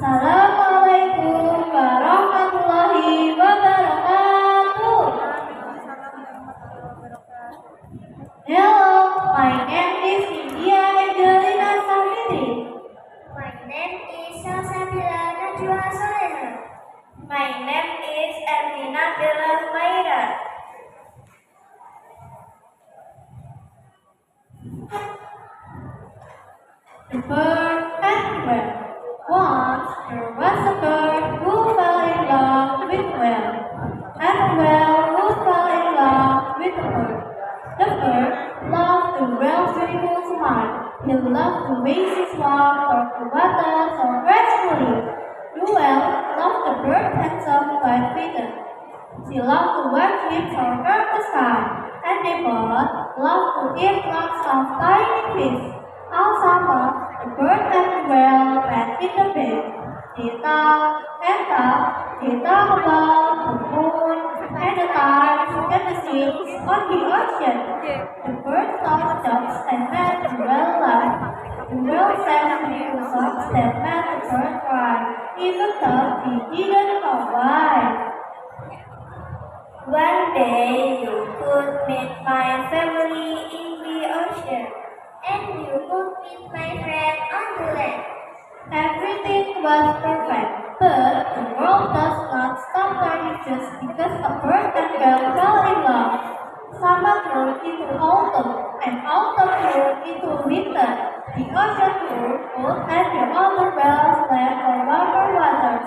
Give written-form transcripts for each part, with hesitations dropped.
Assalamualaikum warahmatullahi wabarakatuh. Hello, my name is India Angelina Safitri. My name is Salsabila Najwa Soleha. My name is Ervina Bella Maira. The bird and the whale. Once there was a bird who fell in love with a whale, and a whale who fell in love with a bird. The bird loved the whale's beautiful smile. He loved the way she swam across the water so gracefully. The whale loved the bird's handsome white feathers. She loved to watch him soar across the sky, and they both loved to eat lots of tiny fish. All summer, the bird and the whale met in the bay. They talked and talked. They talked about the moon and the tides and the ships on the ocean. The bird told jokes and made the whale laugh. The whale sang beautiful songs that made the bird cry, even though he didn't know why. One day you could meet my family in the ocean, And you could meet my friend on the land. everything was perfect, but the world does not stop turning just because a bird and whale fell in love. Summer grew into autumn, and autumn grew into winter. The ocean grew cold, and the other whales left for warmer waters.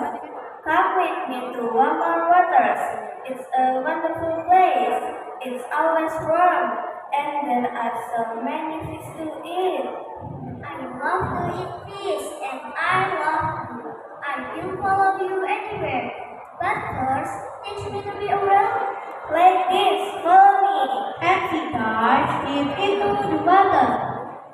Come with me to warmer waters. It's a wonderful place. It's always warm, and there are so many fish to eat. I love to eat fish and I love you. I will follow you anywhere. But first, teach me to be a whale. Like this, follow me. And he dives deep into the water.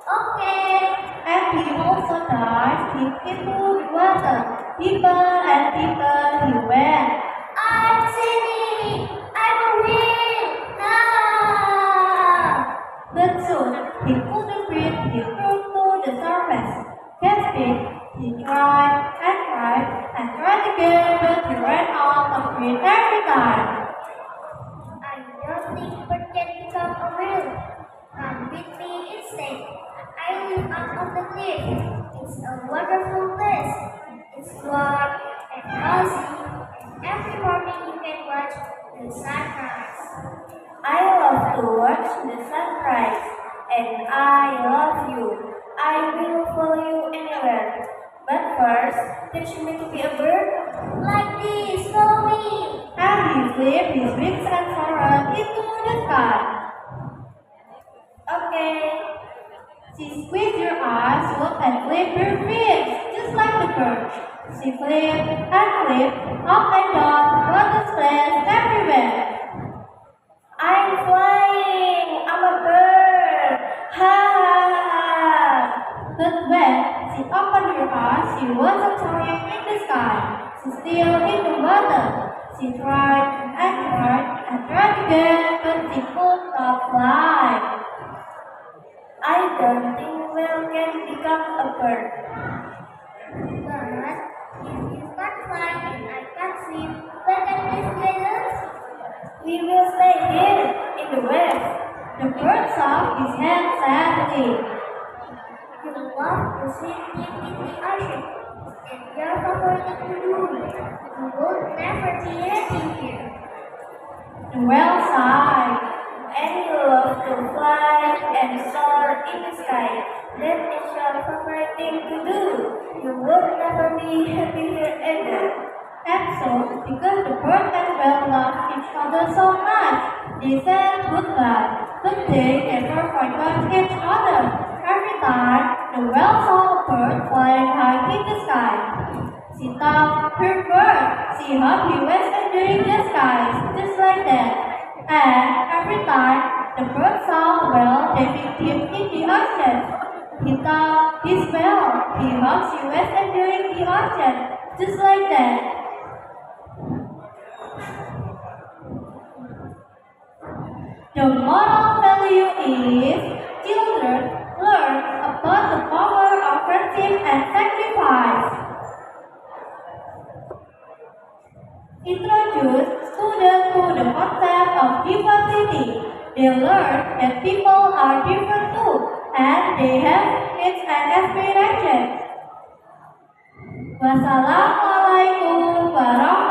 Okay. And he also dives deep into the water. Deeper and deeper he went. I'm singing. I'm a whale. Ah! But soon he couldn't breathe. He flew to the surface. Gasping, he tried and tried again, but he ran out of breath every time. I don't think bird can become a whale. Come with me instead. I live up on the cliff. It's a wonderful place. It's warm and cozy, and every morning you can watch the sunrise. I love to watch the sunrise, and I love you. I will follow you anywhere. But first, teach me to be a bird. Like this, follow me. And he flipped his wings and soared into the sky. Okay. She squeezed her eyes, looked and flipped her wings, just like the bird. She flipped and flipped, up and down, water splashed everywhere. I'm flying! I'm a bird! Ha ha ha! But when she opened her eyes, she wasn't soaring in the sky. She's still in the water. She tried and tried again, but she could not fly. I don't think whale can become a bird. But if you can't fly and I can't swim, where can we together? We will stay here in the west. The bird shook his head sadly. You love to swim deep in the ocean, and your favorite thing to do. You will never be happy here. The whale sighed. And you love to fly and soar in the sky. That is your favorite thing to do. You will never be happy here either. And so, because the bird and whale loved each other so much, they said goodbye. But they never forgot each other. Every time the whale saw a bird flying high in the sky, she thought her bird. She hoped he was enjoying the skies just like that. And every time the bird saw a whale diving deep in the ocean, he thought his whale. He hoped she was enjoying the ocean just like that. The moral value is children learn about the power of friendship and sacrifice. Introduce students to the concept of diversity. They learn that people are different too, and they have needs and aspirations. Wassalamualaikum warahmatullahi